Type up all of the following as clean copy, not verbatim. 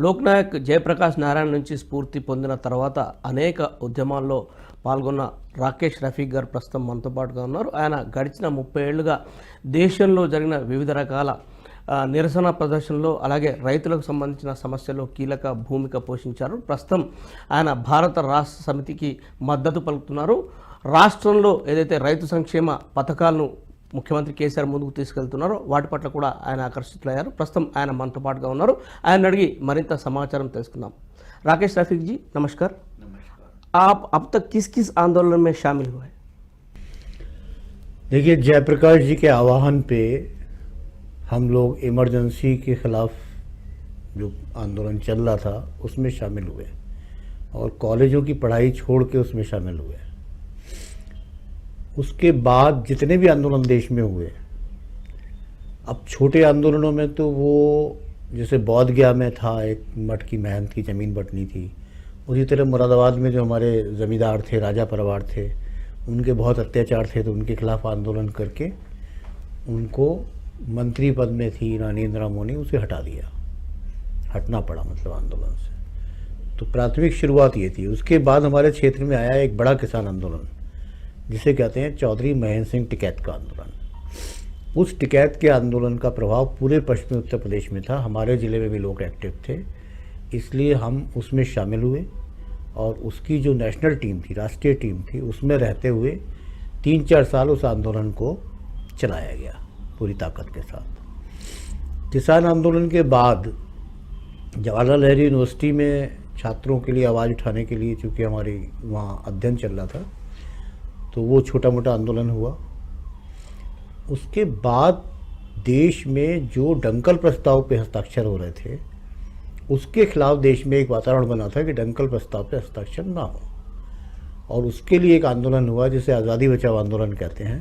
లోక్నాయక్ జయప్రకాష్ నారాయణ నుంచి స్ఫూర్తి పొందిన తర్వాత అనేక ఉద్యమాల్లో పాల్గొన్న రాకేష్ రఫీక్ గారు ప్రస్తుతం మనతో పాటుగా ఉన్నారు. ఆయన గడిచిన 30 ఏళ్లుగా దేశంలో జరిగిన వివిధ రకాల నిరసన ప్రదర్శనలో అలాగే రైతులకు సంబంధించిన సమస్యల్లో కీలక భూమిక పోషించారు. ప్రస్తుతం ఆయన భారత రాష్ట్ర సమితికి మద్దతు పలుకుతున్నారు. రాష్ట్రంలో ఏదైతే రైతు సంక్షేమ పథకాలను ముఖ్యమంత్రి కేసీఆర్ ముందుకు తీసుకెళ్తున్నారో వాటి పట్ల కూడా ఆయన ఆకర్షితులయ్యారు. ప్రస్తుతం ఆయన మనతో పాటుగా ఉన్నారు. ఆయన అడిగి మరింత సమాచారం తెలుసుకుందాం. राकेश रफीक जी नमस्कार। आप अब तक किस किस आंदोलन में शामिल हुए? देखिए, जयप्रकाश जी के आह्वान पे हम लोग इमरजेंसी के खिलाफ जो आंदोलन चल रहा था उसमें शामिल हुए और कॉलेजों की पढ़ाई छोड़ के उसमें शामिल हुए। उसके बाद जितने भी आंदोलन देश में हुए, अब छोटे आंदोलनों में तो वो जैसे बौद्ध गया में था, एक मठ की मेहनत की ज़मीन बंटनी थी, उसी तरह मुरादाबाद में जो हमारे ज़मींदार थे, राजा परिवार थे, उनके बहुत अत्याचार थे, तो उनके खिलाफ आंदोलन करके उनको मंत्री पद में थी रानी इंदिरा मोनी, उसे हटा दिया, हटना पड़ा मतलब आंदोलन से। तो प्राथमिक शुरुआत ये थी। उसके बाद हमारे क्षेत्र में आया एक बड़ा किसान आंदोलन जिसे कहते हैं चौधरी महेंद्र सिंह टिकैत का आंदोलन। उस टिकैत के आंदोलन का प्रभाव पूरे पश्चिमी उत्तर प्रदेश में था। हमारे ज़िले में भी लोग एक्टिव थे, इसलिए हम उसमें शामिल हुए और उसकी जो नेशनल टीम थी, राष्ट्रीय टीम थी, उसमें रहते हुए 3-4 साल उस आंदोलन को चलाया गया पूरी ताकत के साथ। किसान आंदोलन के बाद जवाहरलाल नेहरू यूनिवर्सिटी में छात्रों के लिए आवाज़ उठाने के लिए, चूँकि हमारी वहाँ अध्ययन चल रहा था, तो वो छोटा मोटा आंदोलन हुआ। उसके बाद देश में जो डंकल प्रस्ताव पे हस्ताक्षर हो रहे थे उसके खिलाफ देश में एक वातावरण बना था कि डंकल प्रस्ताव पे हस्ताक्षर ना हो, और उसके लिए एक आंदोलन हुआ जिसे आज़ादी बचाओ आंदोलन कहते हैं,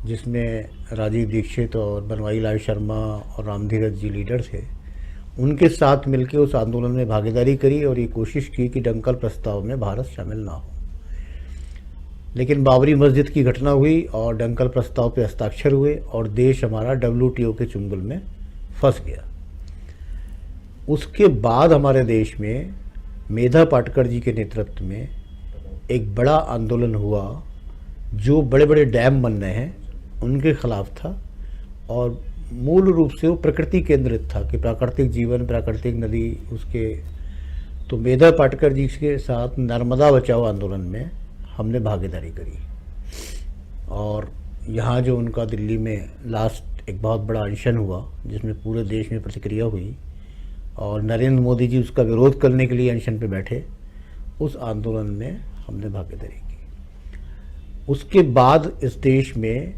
जिसमें राजीव दीक्षित और बनवारी लाल शर्मा और रामधीरज जी लीडर थे। उनके साथ मिलकर उस आंदोलन में भागीदारी करी और ये कोशिश की कि डंकल प्रस्ताव में भारत शामिल ना हो। लेकिन बाबरी मस्जिद की घटना हुई और डंकल प्रस्ताव पे हस्ताक्षर हुए और देश हमारा WTO के चुंगल में फंस गया। उसके बाद हमारे देश में मेधा पाटकर जी के नेतृत्व में एक बड़ा आंदोलन हुआ जो बड़े बड़े डैम बन रहे हैं उनके खिलाफ था, और मूल रूप से वो प्रकृति केंद्रित था कि प्राकृतिक जीवन, प्राकृतिक नदी उसके। तो मेधा पाटकर जी के साथ नर्मदा बचाओ आंदोलन में हमने भागीदारी करी, और यहाँ जो उनका दिल्ली में लास्ट एक बहुत बड़ा अनशन हुआ जिसमें पूरे देश में प्रतिक्रिया हुई और नरेंद्र मोदी जी उसका विरोध करने के लिए अनशन पे बैठे, उस आंदोलन में हमने भागीदारी की। उसके बाद इस देश में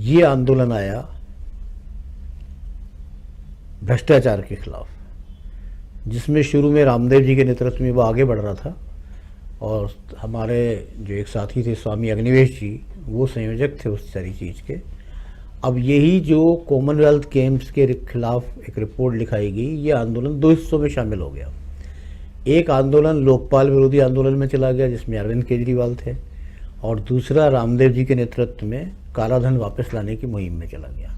ये आंदोलन आया भ्रष्टाचार के खिलाफ, जिसमें शुरू में रामदेव जी के नेतृत्व में वो आगे बढ़ रहा था, और हमारे जो एक साथी थे स्वामी अग्निवेश जी, वो संयोजक थे उस सारी चीज़ के। अब यही जो कॉमनवेल्थ गेम्स के खिलाफ एक रिपोर्ट लिखाई गई, ये आंदोलन 2 हिस्सों में शामिल हो गया। एक आंदोलन लोकपाल विरोधी आंदोलन में चला गया जिसमें अरविंद केजरीवाल थे, और दूसरा रामदेव जी के नेतृत्व में कालाधन वापस लाने की मुहिम में चला गया।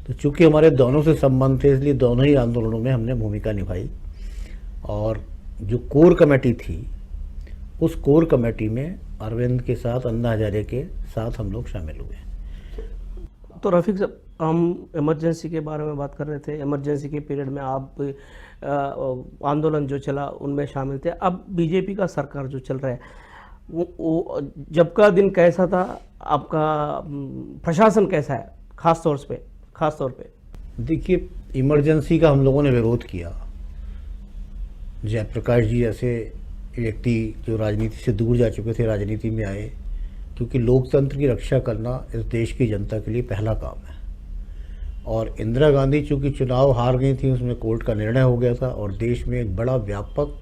तो चूँकि हमारे दोनों से संबंध थे, इसलिए दोनों ही आंदोलनों में हमने भूमिका निभाई, और जो कोर कमेटी थी उस कोर कमेटी में अरविंद के साथ, अन्ना हजारे के साथ हम लोग शामिल हुए। तो रफीक साहब, हम इमरजेंसी के बारे में बात कर रहे थे। इमरजेंसी के पीरियड में आप आंदोलन जो चला उनमें शामिल थे। अब बीजेपी का सरकार जो चल रहा है, वो जब का दिन कैसा था, आपका प्रशासन कैसा है खास तौर पे? देखिए, इमरजेंसी का हम लोगों ने विरोध किया। जयप्रकाश जी ऐसे व्यक्ति जो राजनीति से दूर जा चुके थे, राजनीति में आए, क्योंकि लोकतंत्र की रक्षा करना इस देश की जनता के लिए पहला काम है। और इंदिरा गांधी चूँकि चुनाव हार गई थी, उसमें कोर्ट का निर्णय हो गया था, और देश में एक बड़ा व्यापक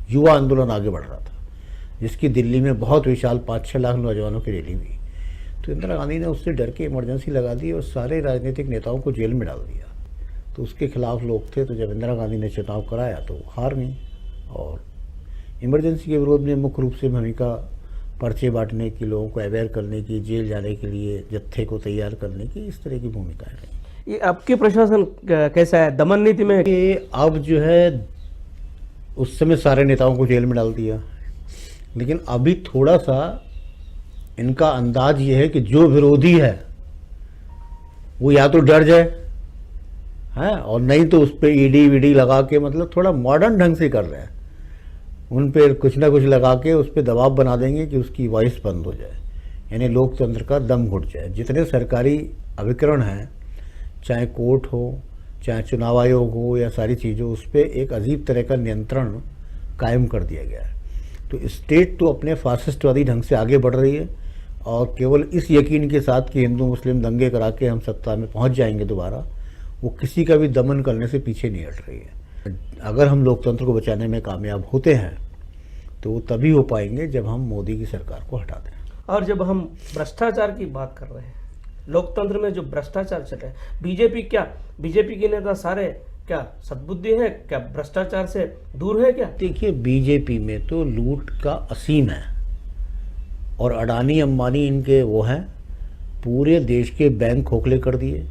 युवा आंदोलन आगे बढ़ रहा था, जिसकी दिल्ली में बहुत विशाल 5-6 लाख नौजवानों की रैली हुई। तो इंदिरा गांधी ने उससे डर के इमरजेंसी लगा दी और सारे राजनीतिक नेताओं को जेल में डाल दिया। तो उसके खिलाफ लोग थे, तो जब इंदिरा गांधी ने चुनाव कराया तो हार गई, और इमरजेंसी के विरोध में मुख्य रूप से भूमिका पर्चे बांटने की, लोगों को अवेयर करने की, जेल जाने के लिए जत्थे को तैयार करने की, इस तरह की भूमिकाएं रही। ये आपके प्रशासन कैसा है दमन नीति में? कि अब जो है उस समय सारे नेताओं को जेल में डाल दिया, लेकिन अभी थोड़ा सा इनका अंदाज ये है कि जो विरोधी है वो या तो डर जाए है, और नहीं तो उस पर ईडी वीडी लगा के, मतलब थोड़ा मॉडर्न ढंग से कर रहे हैं, उन पे कुछ ना कुछ लगा के उस पर दबाव बना देंगे कि उसकी वॉइस बंद हो जाए, यानी लोकतंत्र का दम घुट जाए। जितने सरकारी अभिकरण हैं, चाहे कोर्ट हो, चाहे चुनाव आयोग हो, या सारी चीज़ों, उस पर एक अजीब तरह का नियंत्रण कायम कर दिया गया है। तो स्टेट तो अपने फासिस्टवादी ढंग से आगे बढ़ रही है, और केवल इस यकीन के साथ कि हिंदू मुस्लिम दंगे करा के हम सत्ता में पहुंच जाएंगे दोबारा, वो किसी का भी दमन करने से पीछे नहीं हट रही है। अगर हम लोकतंत्र को बचाने में कामयाब होते हैं तो वो तभी हो पाएंगे जब हम मोदी की सरकार को हटा दें। और जब हम भ्रष्टाचार की बात कर रहे हैं, लोकतंत्र में जो भ्रष्टाचार चल रहा है, बीजेपी के नेता सारे क्या सद्बुद्धि है, क्या भ्रष्टाचार से दूर है क्या? देखिए, बीजेपी में तो लूट का असीम है, और अडानी अंबानी इनके वो हैं, पूरे देश के बैंक खोखले कर दिए।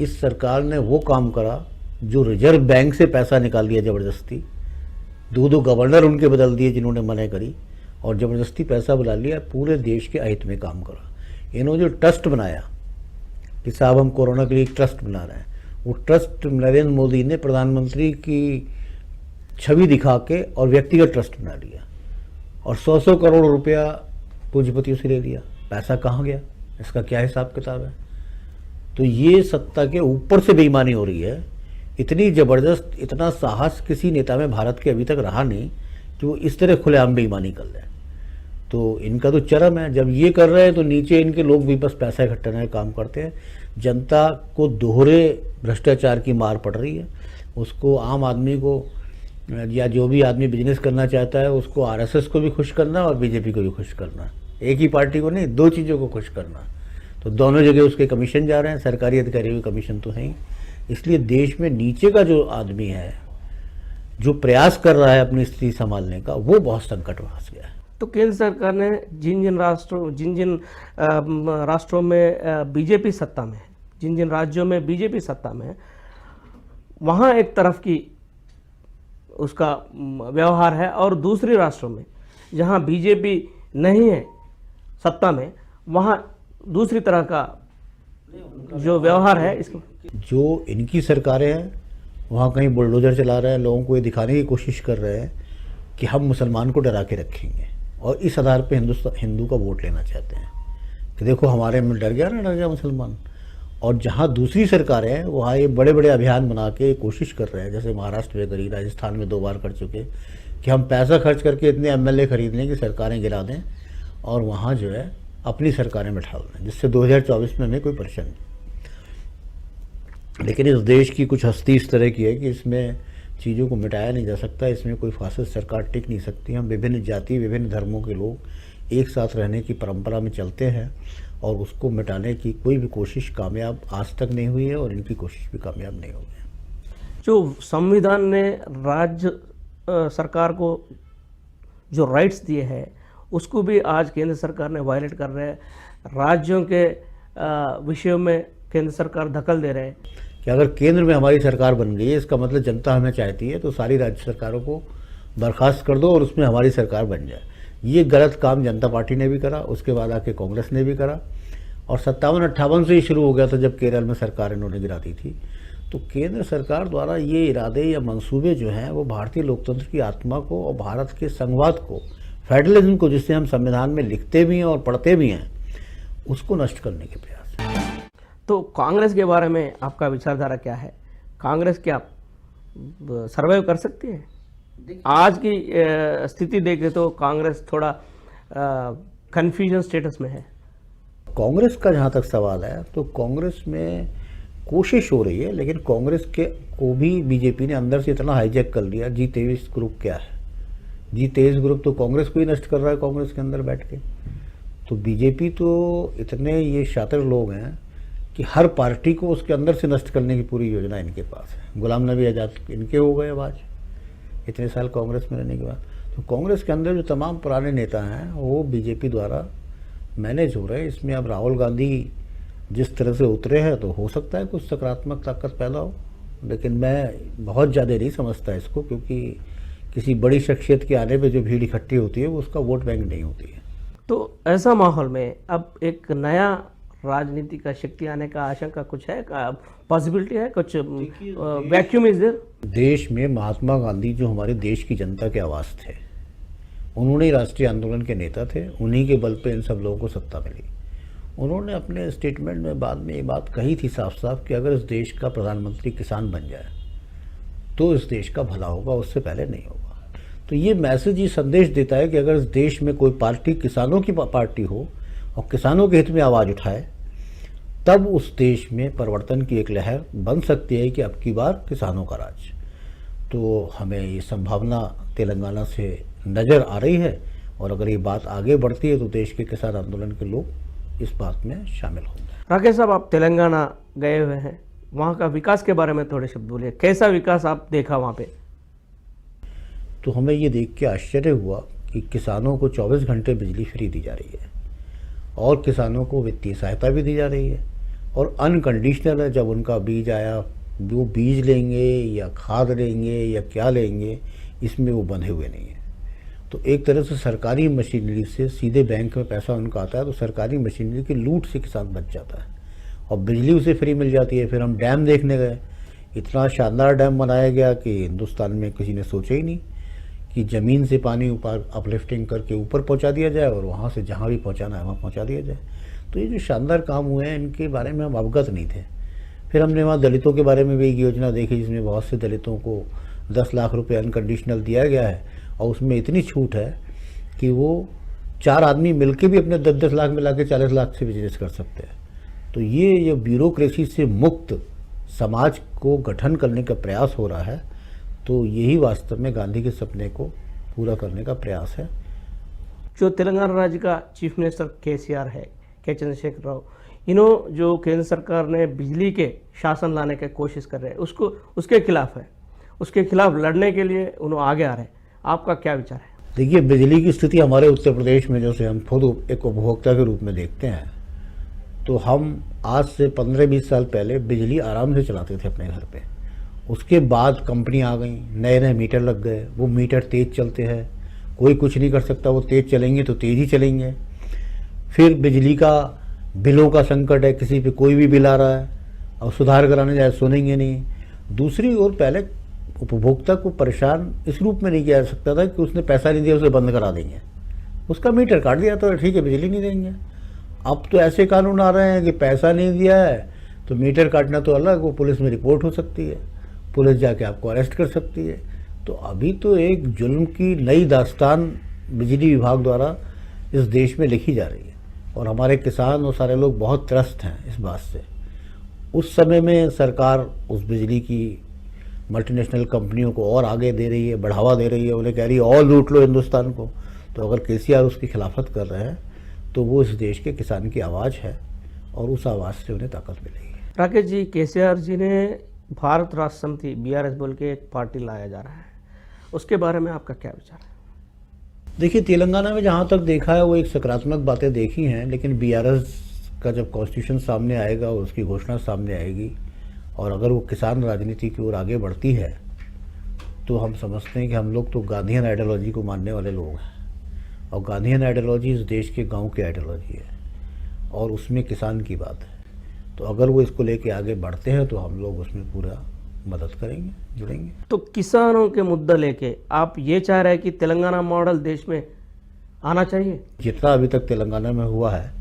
इस सरकार ने वो काम करा जो रिजर्व बैंक से पैसा निकाल दिया ज़बरदस्ती, दो गवर्नर उनके बदल दिए जिन्होंने मना करी, और ज़बरदस्ती पैसा बुला लिया, पूरे देश के हित में काम करा। इन्होंने जो ट्रस्ट बनाया कि साहब हम कोरोना के लिए एक ट्रस्ट बना रहे हैं, वो ट्रस्ट नरेंद्र मोदी ने प्रधानमंत्री की छवि दिखा के और व्यक्तिगत ट्रस्ट बना लिया, और 100 करोड़ रुपया पूंजीपतियों से ले लिया। पैसा कहाँ गया, इसका क्या हिसाब किताब है? तो ये सत्ता के ऊपर से बेईमानी हो रही है, इतनी ज़बरदस्त, इतना साहस किसी नेता में भारत के अभी तक रहा नहीं कि वो इस तरह खुलेआम बेईमानी कर ले। तो इनका तो चरम है। जब ये कर रहे हैं तो नीचे इनके लोग भी बस पैसा इकट्ठा करने का काम करते हैं। जनता को दोहरे भ्रष्टाचार की मार पड़ रही है, उसको आम आदमी को, या जो भी आदमी बिजनेस करना चाहता है उसको, आरएसएस को भी खुश करना और बीजेपी को भी खुश करना, एक ही पार्टी को नहीं, दो चीज़ों को खुश करना। तो दोनों जगह उसके कमीशन जा रहे हैं, सरकारी अधिकारियों के कमीशन तो हैं ही। इसलिए देश में नीचे का जो आदमी है, जो प्रयास कर रहा है अपनी स्थिति संभालने का, वो बहुत संकट में फंस गया है। तो केंद्र सरकार ने जिन जिन राष्ट्रों में बीजेपी सत्ता में है, जिन जिन राज्यों में बीजेपी सत्ता में है, वहाँ एक तरफ की उसका व्यवहार है, और दूसरे राष्ट्रों में जहाँ बीजेपी नहीं है सत्ता में, वहाँ दूसरी तरह का जो व्यवहार है। इसको जो इनकी सरकारें हैं वहाँ कहीं बुलडोजर चला रहे हैं, लोगों को ये दिखाने की कोशिश कर रहे हैं कि हम मुसलमान को डरा के रखेंगे, और इस आधार पे हिंदू का वोट लेना चाहते हैं कि देखो हमारे में डर गया मुसलमान। और जहाँ दूसरी सरकारें हैं वहाँ ये बड़े बड़े अभियान बना के कोशिश कर रहे हैं, जैसे महाराष्ट्र में करी, राजस्थान में 2 बार कर चुके, कि हम पैसा खर्च करके इतने एमएलए खरीद लें कि सरकारें गिरा दें, और वहाँ जो है अपनी सरकारें बैठा दें, जिससे 2024 में हमें कोई परेशानी। लेकिन इस देश की कुछ हस्ती इस तरह की है कि इसमें चीज़ों को मिटाया नहीं जा सकता, इसमें कोई फासिस्ट सरकार टिक नहीं सकती। हम विभिन्न जाति, विभिन्न धर्मों के लोग एक साथ रहने की परंपरा में चलते हैं, और उसको मिटाने की कोई भी कोशिश कामयाब आज तक नहीं हुई है, और इनकी कोशिश भी कामयाब नहीं हुई है। जो संविधान ने राज्य सरकार को जो राइट्स दिए हैं, उसको भी आज केंद्र सरकार ने वायलेट कर रहे हैं। राज्यों के विषयों में केंद्र सरकार दखल दे रहे हैं कि अगर केंद्र में हमारी सरकार बन गई है, इसका मतलब जनता हमें चाहती है, तो सारी राज्य सरकारों को बर्खास्त कर दो और उसमें हमारी सरकार बन जाए। ये गलत काम जनता पार्टी ने भी करा, उसके बाद आके कांग्रेस ने भी करा, और 57-58 से ही शुरू हो गया था जब केरल में सरकार इन्होंने गिरा दी थी। तो केंद्र सरकार द्वारा ये इरादे या मंसूबे जो हैं, वो भारतीय लोकतंत्र की आत्मा को और भारत के संघवाद को, फेडरलिज्म को, जिससे हम संविधान में लिखते भी हैं और पढ़ते भी हैं, उसको नष्ट करने के प्रयास। तो कांग्रेस के बारे में आपका विचारधारा क्या है? कांग्रेस क्या सर्वाइव कर सकती है? आज की स्थिति देखें तो कांग्रेस थोड़ा कन्फ्यूजन स्टेटस में है। कांग्रेस का जहाँ तक सवाल है, तो कांग्रेस में कोशिश हो रही है, लेकिन कांग्रेस को भी बीजेपी ने अंदर से इतना हाईजैक कर लिया। G23 ग्रुप क्या है? G23 ग्रुप तो कांग्रेस को ही नष्ट कर रहा है, कांग्रेस के अंदर बैठ के। तो बीजेपी तो इतने ये शातिर लोग हैं कि हर पार्टी को उसके अंदर से नष्ट करने की पूरी योजना इनके पास है। गुलाम नबी आज़ाद इनके हो गए आज, इतने साल कांग्रेस में रहने के बाद। तो कांग्रेस के अंदर जो तमाम पुराने नेता हैं वो बीजेपी द्वारा मैनेज हो रहे हैं। इसमें अब राहुल गांधी जिस तरह से उतरे हैं तो हो सकता है कुछ सकारात्मक ताकत पैदा हो, लेकिन मैं बहुत ज़्यादा नहीं समझता इसको, क्योंकि किसी बड़ी शख्सियत के आने पे जो भीड़ इकट्ठी होती है वो उसका वोट बैंक नहीं होती है। तो ऐसा माहौल में अब एक नया राजनीति का शक्ति आने का आशंका कुछ है, पॉसिबिलिटी है, कुछ वैक्यूम इज देयर? देश में महात्मा गांधी जो हमारे देश की जनता के आवाज़ थे, उन्होंने राष्ट्रीय आंदोलन के नेता थे, उन्हीं के बल पे इन सब लोगों को सत्ता मिली। उन्होंने अपने स्टेटमेंट में बाद में ये बात कही थी साफ साफ कि अगर इस देश का प्रधानमंत्री किसान बन जाए तो इस देश का भला होगा, उससे पहले नहीं होगा। तो ये मैसेज, ये संदेश देता है कि अगर इस देश में कोई पार्टी किसानों की पार्टी हो और किसानों के हित में आवाज़ उठाए, तब उस देश में परिवर्तन की एक लहर बन सकती है कि अब की बार किसानों का राज। तो हमें ये संभावना तेलंगाना से नज़र आ रही है, और अगर ये बात आगे बढ़ती है तो देश के किसान आंदोलन के लोग इस बात में शामिल होंगे। राकेश साहब, आप तेलंगाना गए हुए हैं, वहाँ का विकास के बारे में थोड़े शब्द बोलिए। कैसा विकास आप देखा वहाँ पे? तो हमें ये देख के आश्चर्य हुआ कि किसानों को 24 घंटे बिजली फ्री दी जा रही है, और किसानों को वित्तीय सहायता भी दी जा रही है, और अनकंडीशनल है। जब उनका बीज आया, वो बीज लेंगे या खाद लेंगे या क्या लेंगे, इसमें वो बंधे हुए नहीं हैं। तो एक तरह से सरकारी मशीनरी से सीधे बैंक में पैसा उनका आता है, तो सरकारी मशीनरी की लूट से किसान बच जाता है, और बिजली उसे फ्री मिल जाती है। फिर हम डैम देखने गए, इतना शानदार डैम बनाया गया कि हिंदुस्तान में किसी ने सोचा ही नहीं कि ज़मीन से पानी ऊपर अपलिफ्टिंग करके ऊपर पहुंचा दिया जाए, और वहाँ से जहाँ भी पहुंचाना है वहाँ पहुंचा दिया जाए। तो ये जो शानदार काम हुए हैं, इनके बारे में हम अवगत नहीं थे। फिर हमने वहाँ दलितों के बारे में भी एक योजना देखी, जिसमें बहुत से दलितों को 10 लाख रुपये अनकंडीशनल दिया गया है, और उसमें इतनी छूट है कि वो 4 आदमी मिलके भी अपने 10-10 लाख मिला के 40 लाख से बिजनेस कर सकते हैं। तो ये ब्यूरोक्रेसी से मुक्त समाज को गठन करने का प्रयास हो रहा है। तो यही वास्तव में गांधी के सपने को पूरा करने का प्रयास है। जो तेलंगाना राज्य का चीफ मिनिस्टर केसीआर है, के चंद्रशेखर राव, इन्हों जो केंद्र सरकार ने बिजली के शासन लाने की कोशिश कर रहे हैं, उसके खिलाफ है, उसके खिलाफ लड़ने के लिए उन्होंने आगे आ रहे हैं। आपका क्या विचार है? देखिए, बिजली की स्थिति हमारे उत्तर प्रदेश में, जैसे हम खुद एक उपभोक्ता के रूप में देखते हैं, तो हम आज से 15-20 साल पहले बिजली आराम से चलाते थे अपने घर पे। उसके बाद कंपनी आ गई, नए नए मीटर लग गए, वो मीटर तेज़ चलते हैं, कोई कुछ नहीं कर सकता, वो तेज़ चलेंगे तो तेज़ ही चलेंगे। फिर बिजली का बिलों का संकट है, किसी पे कोई भी बिल आ रहा है, और सुधार कराने जाए सुनेंगे नहीं। दूसरी ओर, पहले उपभोक्ता को परेशान इस रूप में नहीं किया जा सकता था कि उसने पैसा नहीं दिया उसे बंद करा देंगे, उसका मीटर काट दिया तो ठीक है, बिजली नहीं देंगे। अब तो ऐसे कानून आ रहे हैं कि पैसा नहीं दिया है तो मीटर काटना तो अलग, वो पुलिस में रिपोर्ट हो सकती है, पुलिस जाके आपको अरेस्ट कर सकती है। तो अभी तो एक जुल्म की नई दास्तान बिजली विभाग द्वारा इस देश में लिखी जा रही है, और हमारे किसान और सारे लोग बहुत त्रस्त हैं इस बात से। उस समय में सरकार उस बिजली की मल्टीनेशनल कंपनियों को और आगे दे रही है, बढ़ावा दे रही है, उन्हें कह रही है और लूट लो हिंदुस्तान को। तो अगर केसीआर उसकी खिलाफत कर रहे हैं तो वो इस देश के किसान की आवाज़ है, और उस आवाज़ से उन्हें ताकत मिलेगी। राकेश जी, केसीआर जी ने भारत राष्ट्र समिति बीआरएस बोल के एक पार्टी लाया जा रहा है, उसके बारे में आपका क्या विचार है? देखिए, तेलंगाना में जहाँ तक देखा है वो एक सकारात्मक बातें देखी हैं, लेकिन बीआरएस का जब कॉन्स्टिट्यूशन सामने आएगा और उसकी घोषणा सामने आएगी, और अगर वो किसान राजनीति की ओर आगे बढ़ती है, तो हम समझते हैं कि हम लोग तो गांधीयन आइडियोलॉजी को मानने वाले लोग हैं, और गांधीयन आइडियोलॉजी इस देश के गांव की आइडियोलॉजी है, और उसमें किसान की बात है। तो अगर वो इसको लेके आगे बढ़ते हैं तो हम लोग उसमें पूरा मदद करेंगे, जुड़ेंगे। तो किसानों के मुद्दा लेके आप ये चाह रहे हैं कि तेलंगाना मॉडल देश में आना चाहिए? जितना अभी तक तेलंगाना में हुआ है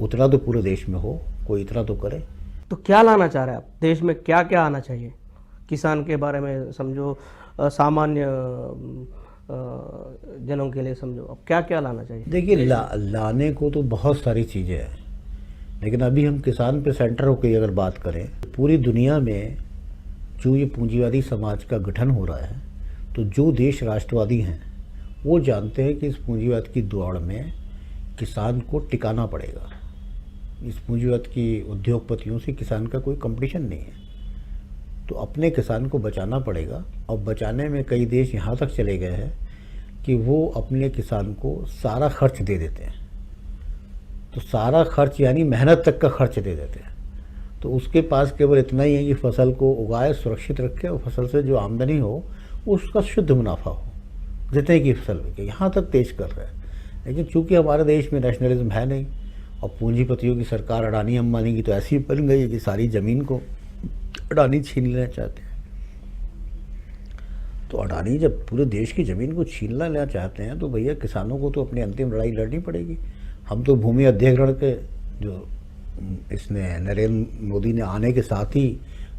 उतना तो पूरे देश में हो, कोई इतना तो करे। तो क्या लाना चाह रहे हैं आप? देश में क्या क्या आना चाहिए? किसान के बारे में समझो, सामान्य जनों के लिए समझो, अब क्या क्या लाना चाहिए? देखिए, लाने को तो बहुत सारी चीज़ें हैं, लेकिन अभी हम किसान पे सेंटर होकर अगर बात करें, पूरी दुनिया में जो ये पूंजीवादी समाज का गठन हो रहा है, तो जो देश राष्ट्रवादी हैं वो जानते हैं कि इस पूंजीवाद की दौड़ में किसान को टिकाना पड़ेगा। इस पूंजीवाद की उद्योगपतियों से किसान का कोई कंपटीशन नहीं है, तो अपने किसान को बचाना पड़ेगा। और बचाने में कई देश यहाँ तक चले गए हैं कि वो अपने किसान को सारा खर्च दे देते हैं, तो सारा खर्च यानी मेहनत तक का खर्च दे देते हैं। तो उसके पास केवल इतना ही है कि फसल को उगाए, सुरक्षित रखे और फसल से जो आमदनी हो उसका शुद्ध मुनाफा हो, जितने की फसल बिके, यहाँ तक तेज कर रहे हैं। लेकिन चूंकि हमारे देश में नेशनलिज्म है नहीं और पूंजीपतियों की सरकार अडानी अंबानी की तो ऐसी बन गई है कि सारी ज़मीन को अडानी छीन लेना चाहते हैं। तो अडानी जब पूरे देश की ज़मीन को छीन लेना चाहते हैं तो भैया किसानों को तो अपनी अंतिम लड़ाई लड़नी पड़ेगी। हम तो भूमि अधिग्रहण के जो इसने नरेंद्र मोदी ने आने के साथ ही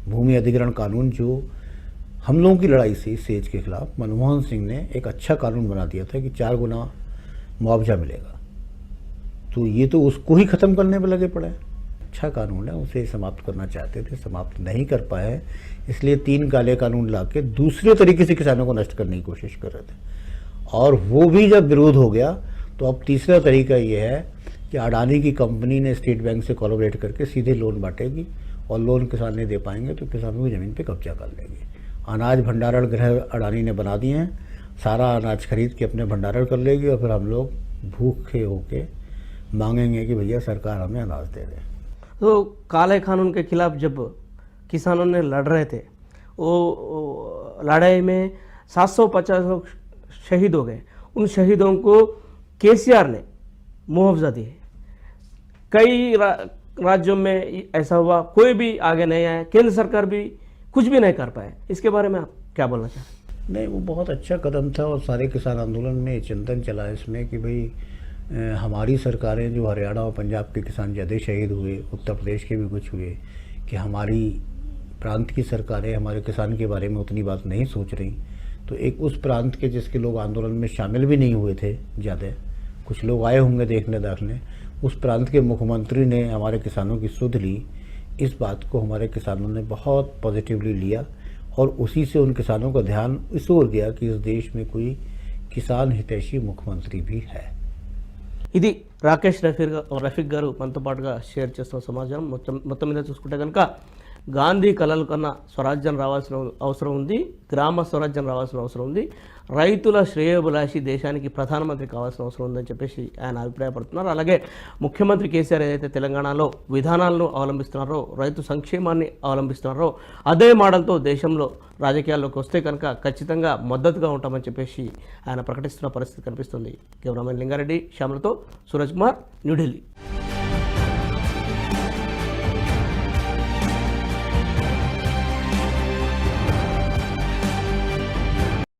भूमि अधिग्रहण कानून जो हम लोगों की लड़ाई से सेज के खिलाफ मनमोहन सिंह ने एक अच्छा कानून बना दिया था कि 4 गुना मुआवजा मिलेगा। तो ये तो उसको ही ख़त्म करने में लगे पड़े। अच्छा कानून है, उसे समाप्त करना चाहते थे, समाप्त नहीं कर पाए, इसलिए 3 काले कानून लाके दूसरे तरीके से किसानों को नष्ट करने की कोशिश कर रहे थे। और वो भी जब विरोध हो गया तो अब तीसरा तरीका ये है कि अडानी की कंपनी ने स्टेट बैंक से कोलैबोरेट करके सीधे लोन बांटेगी और लोन किसान नहीं दे पाएंगे तो किसानों की ज़मीन पे कब्जा कर लेगी। अनाज भंडारण गृह अडानी ने बना दिए हैं, सारा अनाज खरीद के अपने भंडारण कर लेगी और फिर हम लोग भूखे होके मांगेंगे कि भैया सरकार हमें अनाज दे दे। तो काले कानून के खिलाफ जब किसानों ने लड़ रहे थे, वो लड़ाई में 750 लोग शहीद हो गए। उन शहीदों को केसीआर ने मुआवजा दी। कई राज्यों में ऐसा हुआ, कोई भी आगे नहीं आया, केंद्र सरकार भी कुछ भी नहीं कर पाए। इसके बारे में आप क्या बोलना चाहते हैं? नहीं, वो बहुत अच्छा कदम था और सारे किसान आंदोलन में चिंतन चला इसमें कि भाई हमारी सरकारें जो हरियाणा और पंजाब के किसान ज़्यादा शहीद हुए, उत्तर प्रदेश के भी कुछ हुए, कि हमारी प्रांत की सरकारें हमारे किसान के बारे में उतनी बात नहीं सोच रही। तो एक उस प्रांत के जिसके लोग आंदोलन में शामिल भी नहीं हुए थे ज़्यादा, कुछ लोग आए होंगे देखने दाखने, उस प्रांत के मुख्यमंत्री ने हमारे किसानों की सुध ली। इस बात को हमारे किसानों ने बहुत पॉजिटिवली लिया और उसी से उन किसानों का ध्यान इस ओर गया कि इस देश में कोई किसान हितैषी मुख्यमंत्री भी है। ఇది రాకేష్ రఫీక్ గారు మనతో పాటుగా షేర్ చేస్తున్న సమాచారం. మొత్తం మీద చూసుకుంటే కనుక గాంధీ కలలు కన్నా స్వరాజ్యం రావాల్సిన అవసరం ఉంది, గ్రామ స్వరాజ్యం రావాల్సిన అవసరం ఉంది, రైతుల శ్రేయోభిలాషి దేశానికి ప్రధానమంత్రి కావాల్సిన అవసరం ఉందని చెప్పేసి ఆయన అభిప్రాయపడుతున్నారు. అలాగే ముఖ్యమంత్రి కేసీఆర్ ఏదైతే తెలంగాణలో విధానాలను అవలంబిస్తున్నారో, రైతు సంక్షేమాన్ని అవలంబిస్తున్నారో అదే మోడల్తో దేశంలో రాజకీయాల్లోకి వస్తే కనుక ఖచ్చితంగా మద్దతుగా ఉంటామని చెప్పేసి ఆయన ప్రకటిస్తున్న పరిస్థితి కనిపిస్తుంది. కెమెరామెన్ లింగారెడ్డి శ్యామలతో సూరజ్ కుమార్, న్యూఢిల్లీ.